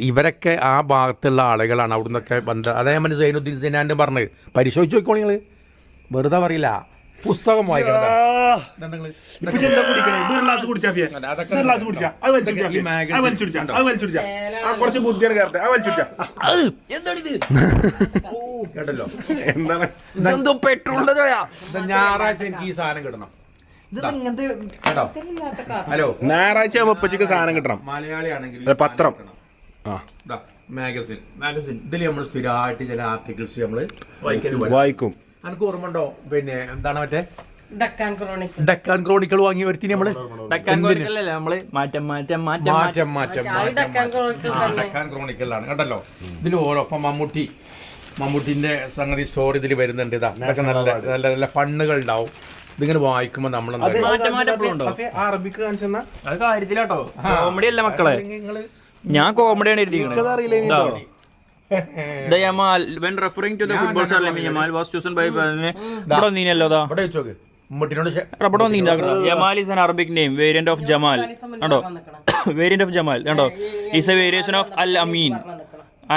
ഇവരൊക്കെ ആ ഭാഗത്തുള്ള ആളുകളാണ് അവിടെ നിന്നൊക്കെ അതേ സൈനുദ്ദീൻ സിനാൻ്റെ പറഞ്ഞത് പരിശോധിച്ച് നോക്കോ നിങ്ങൾ വെറുതെ പറയില്ല പുസ്തകം വായിക്കണം എന്തോ പെട്രോളിന്റെ ഞായറാഴ്ച എനിക്ക് ഈ സാധനം കിട്ടണം ഹലോ ഞായറാഴ്ച ഉപ്പച്ചിക്ക് സാധനം കിട്ടണം മലയാളിയാണെങ്കിൽ പത്രം മാഗസിൻ ഇതിൽ നമ്മൾ സ്ഥിരമായിട്ട് ചില ആർട്ടിക്കിൾസ് നമ്മൾ വായിക്കും. എനിക്ക് ഓർമ്മ ഉണ്ടോ പിന്നെ എന്താണ് മറ്റേ ഡക്കാൻ ക്രോണിക്കൾ വാങ്ങി വരുത്തി നമ്മള് ഡക്കാൻ ക്രോണിക്കളിലാണ് കണ്ടല്ലോ ഇതിൽ ഓരോ ഇപ്പൊ മമ്മൂട്ടിന്റെ സംഗതി സ്റ്റോറി ഇതിൽ വരുന്നുണ്ട്. ഇതൊക്കെ നല്ല നല്ല നല്ല ഫണ്ണുകൾ ഉണ്ടാവും. ഇതിങ്ങനെ വായിക്കുമ്പോ നമ്മൾ അറബിക്ക് കാണിച്ചെന്നാ അത് കാര്യത്തിലാട്ടോ കോമഡി അല്ല മക്കളെ, ഞാൻ കോമഡിയാണ് എഴുതിയിരിക്കുന്നത്. The Yamal, when referring to the football star Lamine Yamal, was chosen by Yamal is an Arabic name, variant of Jamal. Variant of Jamal. Is a variation of Al-Amin.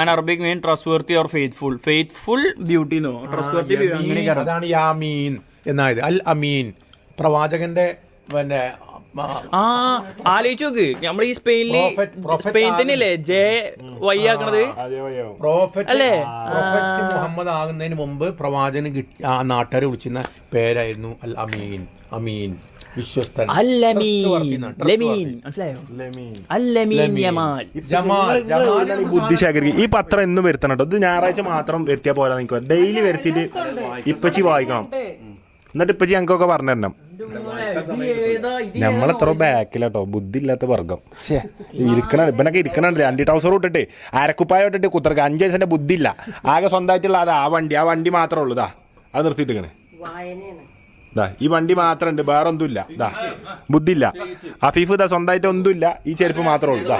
An Arabic mean trustworthy or faithful. Faithful beauty no. Trustworthy beauty. അതാണ് യാമീൻ എന്നായത്. അൽ അമീൻ പ്രവാചകന്റെ പിന്നെ ആലോചിച്ച് നോക്ക്, നമ്മൾ ഈ Spain തന്നെയല്ലേ J Y ആക്കണത് അല്ലേ? മുഹമ്മദ് ആകുന്നതിന് മുമ്പ് പ്രവാചകന് ആ നാട്ടുകാരെ വിളിച്ചിരുന്ന പേരായിരുന്നു അൽ അമീൻ. അമീൻ വിശ്വസ്തൻ. ബുദ്ധി ശേഖരിക്കും. ഈ പത്രം എന്നും വരുത്തണം കേട്ടോ. ഇത് ഞായറാഴ്ച മാത്രം വരുത്തിയാൽ പോരാ, നിൽക്കുക ഡെയിലി വരുത്തിയിട്ട് ഇപ്പച്ചി വായിക്കണം. എന്നിട്ട് ഇപ്പച്ചി ഞങ്ങൾക്കൊക്കെ പറഞ്ഞു തരണം. നമ്മളെത്ര ബാക്കിലാട്ടോ, ബുദ്ധി ഇല്ലാത്ത വർഗം. ഇരിക്കണ ഇവനൊക്കെ ഇരിക്കണുണ്ട് 2 ട്രൗസർ ഇട്ടിട്ട് അരക്കുപ്പായ ഇട്ടിട്ട് കുത്തർക്ക് 5 വയസ്സിന്റെ ബുദ്ധി ഇല്ല. ആകെ സ്വന്തമായിട്ടുള്ള അത് ആ വണ്ടി മാത്രമേ ഉള്ളൂ. അത് നിർത്തിയിട്ടിരിക്കണേ. ഈ വണ്ടി മാത്രം ഉണ്ട്, വേറെ ഒന്നുമില്ല. ബുദ്ധി ഇല്ല. അഫീഫ് സ്വന്തമായിട്ട് ഒന്നുമില്ല, ഈ ചെരുപ്പ് മാത്രമേ ഉള്ളൂ.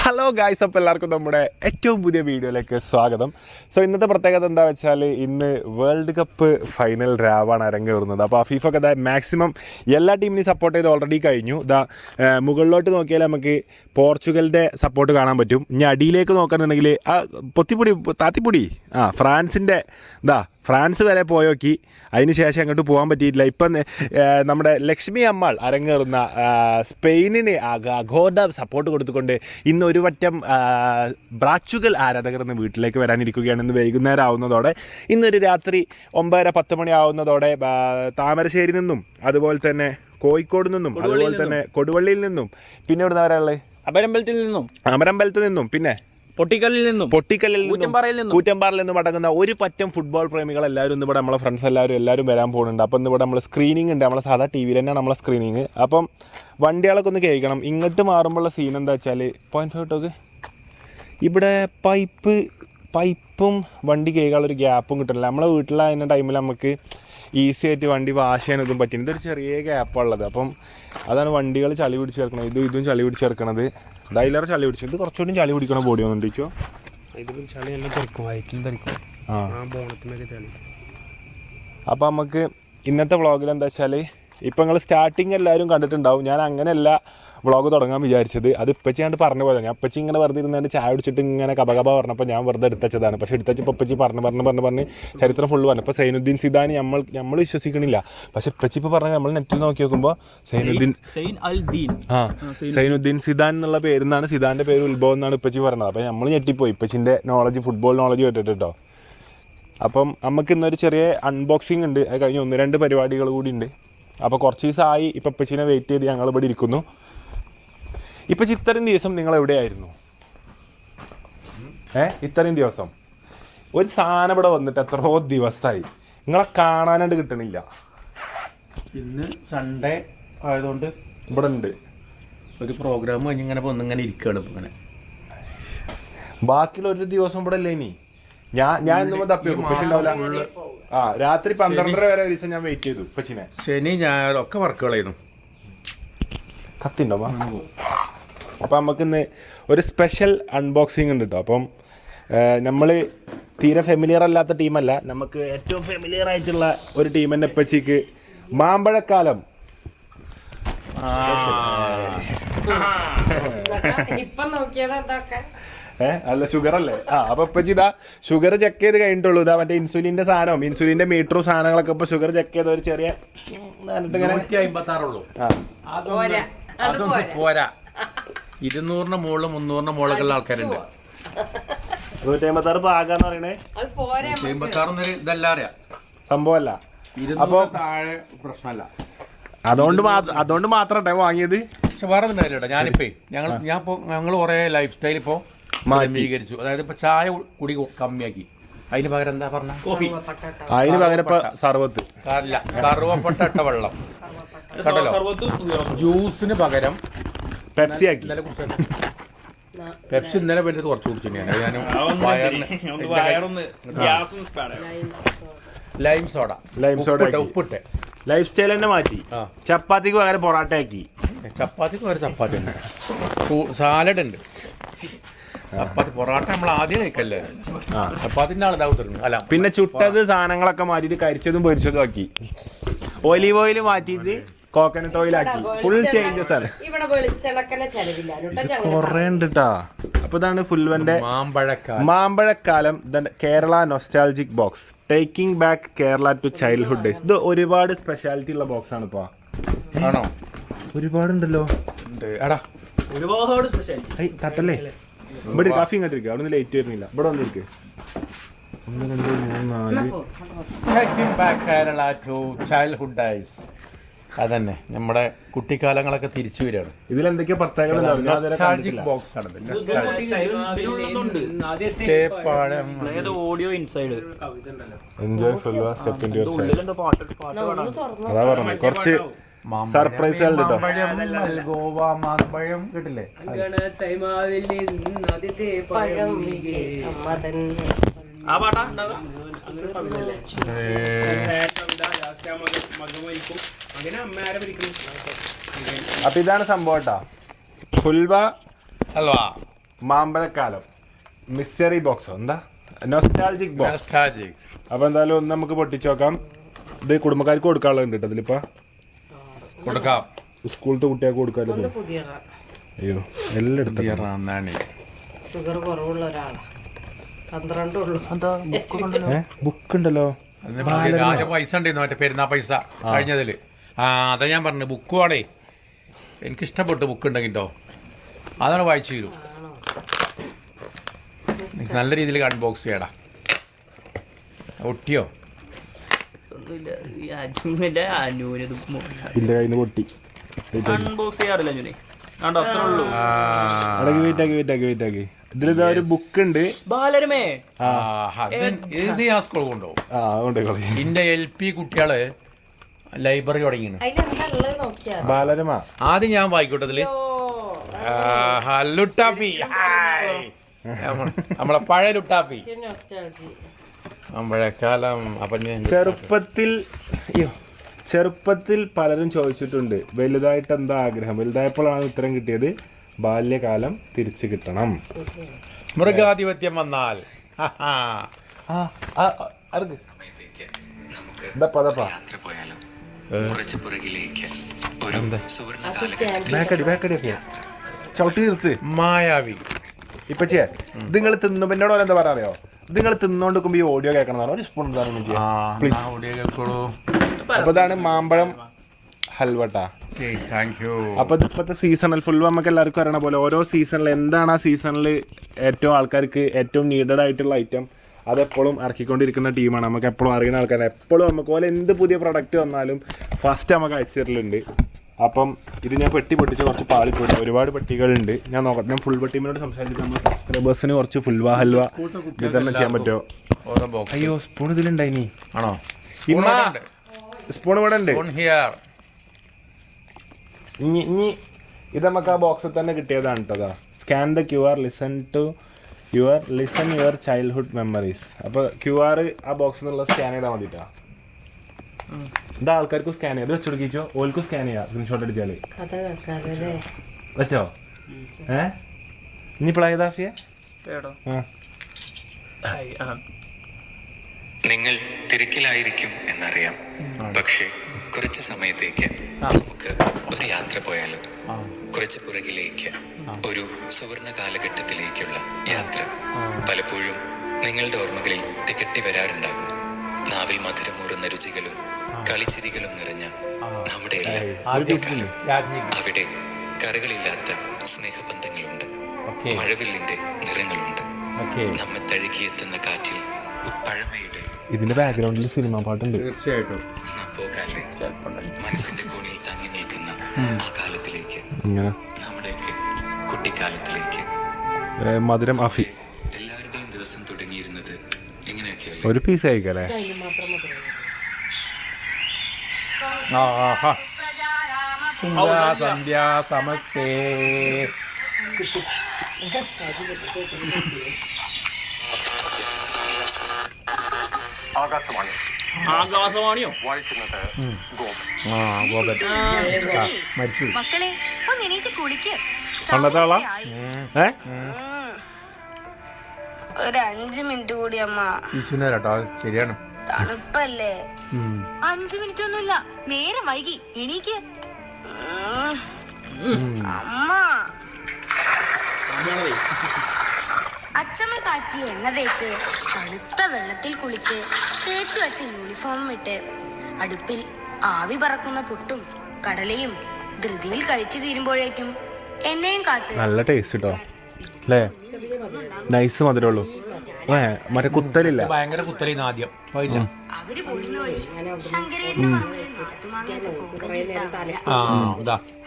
ഹലോ ഗായ്സ്, അപ്പോൾ എല്ലാവർക്കും നമ്മുടെ ഏറ്റവും പുതിയ വീഡിയോയിലേക്ക് സ്വാഗതം. സോ ഇന്നത്തെ പ്രത്യേകത എന്താ വെച്ചാൽ ഇന്ന് വേൾഡ് കപ്പ് ഫൈനൽ രാവാണ് അരങ്ങേറുന്നത്. അപ്പോൾ അഫീഫൊക്കെ മാക്സിമം എല്ലാ ടീമിനെയും സപ്പോർട്ട് ചെയ്ത് ഓൾറെഡി കഴിഞ്ഞു. മുകളിലോട്ട് നോക്കിയാൽ നമുക്ക് പോർച്ചുഗലിൻ്റെ സപ്പോർട്ട് കാണാൻ പറ്റും. ഇനി അടിയിലേക്ക് നോക്കുകയാണെന്നുണ്ടെങ്കിൽ താത്തിപ്പൊടി ഫ്രാൻസിൻ്റെ ഫ്രാൻസ് വരെ പോയോക്കി. അതിന് ശേഷം അങ്ങോട്ട് പോകാൻ പറ്റിയിട്ടില്ല. ഇപ്പം നമ്മുടെ ലക്ഷ്മി അമ്മാൾ അരങ്ങേറുന്ന സ്പെയിനിന് അഘോര സപ്പോർട്ട് കൊടുത്തുകൊണ്ട് ഇന്ന് ഒരു വട്ടം ബ്രാച്ചുകൽ ആരാധകർ ഇന്ന് വീട്ടിലേക്ക് വരാനിരിക്കുകയാണ്. ഇന്ന് വൈകുന്നേരം ആവുന്നതോടെ, ഇന്നൊരു രാത്രി 9-10 മണി ആവുന്നതോടെ താമരശ്ശേരി നിന്നും അതുപോലെ തന്നെ കോഴിക്കോട് നിന്നും അതുപോലെ തന്നെ കൊടുവള്ളിയിൽ നിന്നും പിന്നെ ഇവിടുന്ന് വരാനുള്ളത് അമരമ്പലത്തിൽ നിന്നും പിന്നെ പൊട്ടിക്കല്ലിൽ നിന്നും കൂറ്റമ്പാറയിൽ നിന്നും അടങ്ങുന്ന ഒരു പറ്റം ഫുട്ബോൾ പ്രേമികൾ എല്ലാവരും ഇന്നിവിടെ നമ്മളെ ഫ്രണ്ട്സ് എല്ലാവരും വരാൻ പോകുന്നുണ്ട്. അപ്പം ഇന്നിവിടെ നമ്മൾ സ്ക്രീനിങ് ഉണ്ട്. നമ്മളെ സാധാ ടി വിയിൽ തന്നെയാണ് നമ്മളെ സ്ക്രീനിങ്. അപ്പം വണ്ടികളൊക്കെ ഒന്ന് കേൾക്കണം. ഇങ്ങോട്ട് മാറുമ്പോഴുള്ള സീൻ എന്താ വെച്ചാൽ 0.5 ടോക്ക് ഇവിടെ പൈപ്പും വണ്ടി കേൾക്കാനുള്ളൊരു ഗ്യാപ്പും കിട്ടുന്നില്ല. നമ്മളെ വീട്ടിലായിരുന്ന ടൈമിൽ നമുക്ക് ഈസി ആയിട്ട് വണ്ടി വാഷ് ചെയ്യാനൊന്നും പറ്റും. ഇതൊരു ചെറിയ ഗ്യാപ്പുള്ളത്. അപ്പം അതാണ് വണ്ടികൾ ചളി പിടിച്ച് ചേർക്കണത്. ഇതും ചളി പിടിച്ച് ചേർക്കണത്. ഇതായിലേറെ ചളി പിടിച്ചു. ഇത് കുറച്ചുകൂടി ചളി പിടിക്കണ ബോഡി വന്നിട്ട് ചോദിച്ചോ. ഇതിലും ചളി എല്ലാം തെറിക്കും, വയറ്റിൽ തെറിക്കും. ബോണത്തിനൊക്കെ ചളി. അപ്പം നമുക്ക് ഇന്നത്തെ വ്ളോഗിൽ എന്താ വെച്ചാൽ ഇപ്പം നിങ്ങൾ സ്റ്റാർട്ടിങ് എല്ലാവരും കണ്ടിട്ടുണ്ടാവും. ഞാൻ അങ്ങനെയല്ല വ്ളോഗ് തുടങ്ങാൻ വിചാരിച്ചത്. അത് ഇപ്പച്ചി കണ്ട് പറഞ്ഞു പോയതാണ്. ഞാൻ ഇപ്പച്ചി ഇങ്ങനെ വെറുതെ ഇരുന്നിട്ട് ചായ കുടിച്ചിട്ട് ഇങ്ങനെ കബ പറഞ്ഞപ്പോൾ ഞാൻ വെറുതെ എടുത്തതാണ്. പക്ഷേ എടുത്തപ്പോൾ ഇപ്പച്ചി പറഞ്ഞ് ചരിത്രം ഫുള്ള് പറഞ്ഞു. ഇപ്പോൾ സൈനുദ്ദീൻ സിദാൻ നമ്മൾ വിശ്വസിക്കണില്ല. പക്ഷെ ഇപ്പച്ചി ഇപ്പോൾ പറഞ്ഞാൽ നമ്മൾ നെറ്റിൽ നോക്കി നോക്കുമ്പോൾ സൈനുദ്ദീൻ സിദാൻ എന്നുള്ള പേരിന്നാണ്, സിദാൻ്റെ പേര് ഉത്ഭവം എന്നാണ് ഇപ്പച്ചി പറഞ്ഞത്. അപ്പോൾ നമ്മൾ ഞെട്ടിപ്പോയി ഇപ്പച്ചിൻ്റെ ഫുട്ബോൾ നോളജ് കേട്ടിട്ട് കേട്ടോ. അപ്പം നമുക്ക് ഇന്നൊരു ചെറിയ അൺബോക്സിങ് ഉണ്ട്. അത് കഴിഞ്ഞ് 1-2 പരിപാടികൾ കൂടി ഉണ്ട്. അപ്പോൾ കുറച്ച് ദിവസമായി ഇപ്പം ഇപ്പച്ചിനെ വെയിറ്റ് ചെയ്ത് ഞങ്ങൾ ഇവിടെ ഇരിക്കുന്നു. ഇപ്പം ഇത്രയും ദിവസം നിങ്ങൾ എവിടെയായിരുന്നു? ഇത്രയും ദിവസം ഒരു സാധനം ഇവിടെ വന്നിട്ട് എത്രയോ ദിവസമായി, നിങ്ങളെ കാണാനായിട്ട് കിട്ടണില്ല. ഇന്ന് സൺഡേ ആയതുകൊണ്ട് ഇവിടെ ഉണ്ട് ഒരു പ്രോഗ്രാം കഴിഞ്ഞിങ്ങനെ ഒന്നിങ്ങനെ ഇരിക്കുകയാണ്. ഇപ്പം ഇങ്ങനെ ബാക്കിയുള്ള ഒരു ദിവസം ഇവിടെ ഇല്ല. ഇനി ഞാൻ ഇന്ന് തപ്പി വെക്കും, പക്ഷെ ഉണ്ടാവില്ല. രാത്രി 12:30 വരെ ഒരു ദിവസം ഞാൻ വെയിറ്റ് ചെയ്തു പച്ചിനെ. ശനി ഞായർ ഒക്കെ വർക്കുകളായിരുന്നു. കത്തിണ്ടോ? അപ്പം നമുക്കിന്ന് ഒരു സ്പെഷ്യൽ അൺബോക്സിങ് ഉണ്ട് കേട്ടോ. അപ്പം നമ്മൾ തീരെ ഫെമിലിയർ അല്ലാത്ത ടീമല്ല, നമുക്ക് ഏറ്റവും ഫെമിലിയർ ആയിട്ടുള്ള ഒരു ടീം തന്നെ ഇപ്പച്ചിക്ക് മാമ്പഴക്കാലം ഇപ്പൊ നോക്കിയത് എന്തൊക്കെ അല്ല ഷുഗർ അല്ലേ അപ്പൊ ഇപ്പച്ചി ഇതാ ഷുഗർ ചെക്ക് ചെയ്ത് കഴിഞ്ഞിട്ടുള്ളൂ. ഇതാ മറ്റേ ഇൻസുലിന്റെ സാധനവും ഇൻസുലിന്റെ മീറ്ററും സാധനങ്ങളൊക്കെ ഇപ്പൊ ഷുഗർ ചെക്ക് ചെയ്ത ഒരു ചെറിയ 156 അതൊന്നും പോരാ. 200 മുകളിൽ 300 മുകളിലുള്ള ആൾക്കാരുണ്ട്. 156 പാകാന്ന് പറയണേ അത് പോരാ. 156 ഇതല്ല അറിയാം സംഭവമല്ല. 200 താഴെ പ്രശ്നമല്ല. അതുകൊണ്ട് മാത്രട്ടെ വാങ്ങിയത്. പക്ഷെ വേറെ ഒന്നും ഞാനിപ്പോ ഞങ്ങൾ കുറെ ലൈഫ് സ്റ്റൈൽ ഇപ്പോ ക്രമീകരിച്ചു. അതായത് ഇപ്പൊ ചായ കുടി കമ്മിയാക്കി. അതിന് പകരം എന്താ പറഞ്ഞ കോഫി. അതിന് പകരം ഇപ്പൊ സർവത്ത് കറുവപ്പെട്ട ഇട്ട വെള്ളം കേട്ടല്ലോ. ജ്യൂസിന് പകരം പെപ്സി ആക്കി. പെപ്സി ഇന്നലെ വേണ്ടി കുറച്ച് കുടിച്ചു ലൈം സോഡ ഉപ്പിട്ടെ. ലൈഫ് സ്റ്റൈൽ തന്നെ മാറ്റി. ചപ്പാത്തിക്ക് പകരം പൊറാട്ട ആക്കി. ചപ്പാത്തിക്ക് പകരം ചപ്പാത്തി ഉണ്ട്. സാലഡ് ഉണ്ട്. ചപ്പാത്തി പൊറാട്ട നമ്മൾ ആദ്യം കഴിക്കല്ലേ. ചപ്പാത്തിന്റെ ആൾ അല്ല. പിന്നെ ചുട്ടത് സാധനങ്ങളൊക്കെ മാറ്റിട്ട് കരിച്ചതും പൊരിച്ചതും ആക്കി. ഒലീവ് ഓയിൽ മാറ്റിയിട്ട് കോക്കനട്ട് ഓയിൽ ആക്കി. ഫുൾ ചേഞ്ചസ് ആണ്. കൊറേ ഉണ്ട് ട്ടാ. അപ്പൊ ഇതാണ് ഫുൽവന്റെ മാമ്പഴക്കാലം Kerala nostalgic box taking back Kerala to childhood days. ഇത് ഒരുപാട് സ്പെഷ്യാലിറ്റി ഉള്ള ബോക്സ് ആണ് ഇപ്പൊ. ആണോ? ഒരുപാടുണ്ടല്ലോ. ഒരുപാട് സ്പെഷ്യാലിറ്റി. തട്ടല്ലേ ഇവിടെ കാഫി ഇങ്ങോട്ടിരിക്കുക. അവിടെ നിന്ന് ലേറ്റ് വരുന്നില്ല. ഇവിടെ വന്നിരിക്കുക. 1 2 3 4 അതന്നെ നമ്മുടെ കുട്ടിക്കാലങ്ങളൊക്കെ തിരിച്ചു വരികയാണ്. ഇതിലെന്തൊക്കെയോ പ്രത്യേകത ബോക്സ് ആണ്. Audio inside enjoy Fulva step into your child. അതാ പറഞ്ഞത് കുറച്ച് സർപ്രൈസ് ഗോവ മാമ്പഴം കേട്ടില്ലേ? ആ പാട്ടാ. അപ്പൊ ഇതാണ് സംഭവം കേട്ടാ. ഫുൽവ ഹൽവാ മാമ്പഴക്കാലം മിസ്റ്ററി ബോക്സോ എന്താ നൊസ്റ്റാൾജിക് ബോക്സ്. അപ്പൊ എന്തായാലും ഒന്ന് നമുക്ക് പൊട്ടിച്ചു നോക്കാം. ഇത് കുടുംബക്കാർക്ക് കൊടുക്കാനുള്ളത് ഉണ്ട് ഇതിലിപ്പോ. കൊടുക്കാം. സ്കൂളത്തെ കുട്ടികൾക്ക് കൊടുക്കാമല്ലോ. അയ്യോ എല്ലാം എടുത്തു. ഷുഗർ കുറവുള്ള ഒരാളാണ്. 12 ഉള്ളൂ. ബുക്ക് ഉണ്ടല്ലോ. പൈസ ഉണ്ടായിരുന്നു മറ്റേ പെരുന്നാ പൈസ കഴിഞ്ഞതില്. അതാ ഞാൻ പറഞ്ഞു ബുക്ക് വേണേ. എനിക്ക് ഇഷ്ടപ്പെട്ടു ബുക്ക് ഉണ്ടെങ്കിട്ടോ. അതാണ് വായിച്ചു തരും. നല്ല രീതിയിൽ അൺബോക്സ് ചെയ്യടാ. ഒട്ടിയോ? ഇല്ല കയ്യിൽ പൊട്ടി. അൺബോക്സ് ചെയ്യാറില്ല. ഇതിലിതാ ഒരു ബുക്ക് ഉണ്ട്. ബാലരമേ ഇത് ഞാൻ സ്കൂൾ കൊണ്ടുപോകും. എന്റെ LP കുട്ടികള് ലൈബ്രറി തുടങ്ങിയാണ്. ബാലരമ ആദ്യം ഞാൻ വായിക്കോട്ടെ. ഇതില് ലുട്ടാപ്പി, നമ്മളെ പഴയ ലുട്ടാപ്പി അമ്പഴക്കാലം. അപ്പൊ ചെറുപ്പത്തിൽ പലരും ചോദിച്ചിട്ടുണ്ട് വലുതായിട്ട് എന്താ ആഗ്രഹം. വലുതായപ്പോഴാണ് ഉത്തരം കിട്ടിയത് ബാല്യകാലം തിരിച്ചു കിട്ടണം. മൃഗാധിപത്യം വന്നാൽ ചവിട്ടി നിർത്ത് മായാവി. ഇപ്പൊ നിങ്ങൾ തിന്നുമ്പോ എന്നോട് എന്താ പറയാറിയോ? നിങ്ങൾ തിന്നോണ്ടിരിക്കുമ്പോ ഈ ഓഡിയോ കേൾക്കണം. ഒരു സ്പൂൺ ഓഡിയോ കേൾക്കോളൂ. അപ്പൊ ഇതാണ് മാമ്പഴം ഹൽവട്ടാ. അപ്പൊ ഇപ്പത്തെ സീസണൽ ഫുൾ നമുക്ക് എല്ലാവർക്കും അറിയണ പോലെ ഓരോ സീസണിൽ എന്താണ് ആ സീസണിൽ ഏറ്റവും ആൾക്കാർക്ക് ഏറ്റവും നീഡഡ് ആയിട്ടുള്ള ഐറ്റം അതെപ്പോഴും ഇറക്കിക്കൊണ്ടിരിക്കുന്ന ടീമാണ്. നമുക്ക് എപ്പോഴും അറിയുന്ന ആൾക്കാരാണ്. എപ്പോഴും നമുക്ക് പോലെ എന്ത് പുതിയ പ്രൊഡക്റ്റ് വന്നാലും ഫസ്റ്റ് നമുക്ക് അയച്ചു തരലുണ്ട്. അപ്പം ഇത് ഞാൻ പൊട്ടിച്ച് കുറച്ച് പാളിപ്പോയി. ഒരുപാട് പെട്ടികളുണ്ട്. ഞാൻ നോക്കട്ടെ. ഞാൻ ഫുൾ ടീമിനോട് സംസാരിച്ചിട്ട് നമ്മൾ സബ്സ്ക്രൈബേഴ്സിന് കുറച്ച് ഫുൽവ ഹൽവ വിതരണം ചെയ്യാൻ പറ്റുമോ? അയ്യോ സ്പൂൺ ഇതിലുണ്ടായിനി. ആണോ? സ്പൂൺ ഇവിടെ ഉണ്ട്. ഇനി ഇത് നമുക്ക് ആ ബോക്സിൽ തന്നെ കിട്ടിയതാണ് കേട്ടോ. Scan the QR listen your childhood memories. അപ്പോൾ QR ആ ബോക്സിൽ നിന്നുള്ള സ്കാൻ ചെയ്താൽ മതിട്ടാ. എന്താ ആൾക്കാർക്കും സ്കാൻ ചെയ്ത് വെച്ചുകൊടുക്കിച്ചോ. ഓൽക്കും സ്കാൻ ചെയ്യാം. സ്ക്രീൻഷോട്ട് അടിച്ചാല് വെച്ചോ. ഇനി പ്ലായതാഫിയ നിങ്ങൾ തിരക്കിലായിരിക്കും എന്നറിയാം. പക്ഷേ കുറച്ച് സമയത്തേക്ക് നമുക്ക് ഒരു യാത്ര പോയാലോ? കുറച്ച് പുറകിലേക്ക് ഒരു സുവർണ കാലഘട്ടത്തിലേക്കുള്ള യാത്ര. പലപ്പോഴും നിങ്ങളുടെ ഓർമ്മകളിൽ തികട്ടി വരാറുണ്ടാകും. നാവിൽ മധുരമൂറുന്ന രുചികളും കളിച്ചിരികളും നിറഞ്ഞ നമ്മുടെ എല്ലാം കുട്ടിക്കാലം. അവിടെ കരകളില്ലാത്ത സ്നേഹബന്ധങ്ങളുണ്ട്, മഴവില്ലിന്റെ നിറങ്ങളുണ്ട്, നമ്മെ തഴുകിയെത്തുന്ന കാറ്റിൽ പഴമയുടെ ഇതിന്റെ ബാക്ക്ഗ്രൗണ്ടിൽ സിനിമ പാട്ടുണ്ട്. തീർച്ചയായിട്ടും പോകാല്ലേ മനസ്സിന്റെ കോണിൽ തങ്ങി നിൽക്കുന്ന ആ കാലത്തിലേക്ക്, നമ്മുടെയൊക്കെ കുട്ടിക്കാലത്തിലേക്ക്. മധുരം അഫി എല്ലാവരുടെയും ദിവസം തുടങ്ങിയിരുന്നത് എങ്ങനെയൊക്കെയല്ലേ? ഒരു പീസ് കഴിക്കല്ലേ? സന്ധ്യ സമസ്തേ. ആകാശവാണിയോ? മരിച്ചു. മക്കളെ ഒന്ന് എണീച്ച് കുളിക്ക്. പണ്ടത്തെ ആളാ? ഒരു 5 മിനിറ്റ് കൂടി അമ്മ. കേട്ടോ, ശരിയാണ്. തണുപ്പല്ലേ? 5 മിനിറ്റ് ഒന്നുമില്ല, നേരം വൈകി. എണീക്ക് അമ്മ. അച്ചമ്മ കാച്ചി എണ്ണ തേച്ച് തണുത്ത വെള്ളത്തിൽ കുളിച്ച് തേച്ചു വച്ച യൂണിഫോം ഇട്ട് അടുപ്പിൽ ആവി പറക്കുന്ന പുട്ടും കടലയും ധൃതിയിൽ കഴിച്ചു തീരുമ്പോഴേക്കും എന്നെയും കാത്ത് നല്ല ടേസ്റ്റ് കേട്ടോ അല്ലേ? നൈസ് മധുരമുള്ളൂ. മറ്റേ കുത്തലില്ല. ഭയങ്കര കുത്തലിന്ന് ആദ്യം. അവര് പോരുന്ന വഴി ശങ്കരേട്ടന്റെ പറമ്പിലെ നാട്ടുമാങ്ങയൊക്കെ പൊങ്കലിട്ട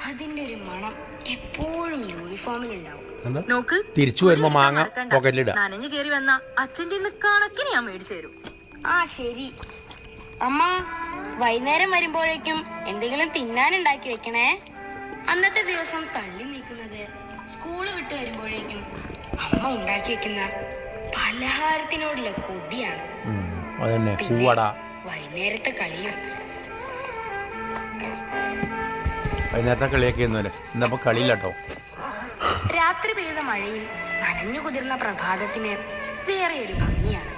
അതിന്റെ ഒരു മണം എപ്പോഴും യൂണിഫോമിലുണ്ടാവും. നോക്ക്, തിരിച്ചു വരുമ്പോ മാങ്ങ പോക്കറ്റിലിടാം. നനഞ്ഞു കേറി വന്ന അച്ഛൻ്റെ കണക്കിന് ഞാൻ മേടിച്ചു തരും. ആ ശരി അമ്മ, വൈകുന്നേരം വരുമ്പോഴേക്കും എന്തെങ്കിലും തിന്നാനുണ്ടാക്കി വെക്കണേ. അന്നത്തെ ദിവസം തള്ളി നീക്കുന്നത് സ്കൂള് വിട്ട് വരുമ്പോഴേക്കും അമ്മ ഉണ്ടാക്കി വെക്കുന്ന പലഹാരത്തിനോടുള്ള കൊതിയാണ്. അതന്നെ, പൂവട. വൈകുന്നേരത്തെ കളിയും. വൈകുന്നേരത്തെ കളിയൊക്കെ ഇന്നപ്പോ കളിയില്ല കേട്ടോ. രാത്രി പെയ്ത മഴയിൽ നനഞ്ഞു കുതിർന്ന പ്രഭാതത്തിന് വേറെ ഒരു ഭംഗിയാണ്.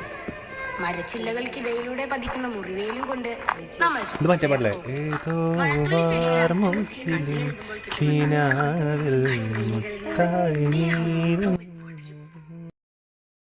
മരച്ചില്ലകൾക്കിടയിലൂടെ പതിക്കുന്ന മുറിവേലും കൊണ്ട് നമ്മൾ ഇത് മറ്റേ പാടില്ലേ? ഏതോ വാർമൗസിലെ കിനാവിൽ മുത്തായി നീരും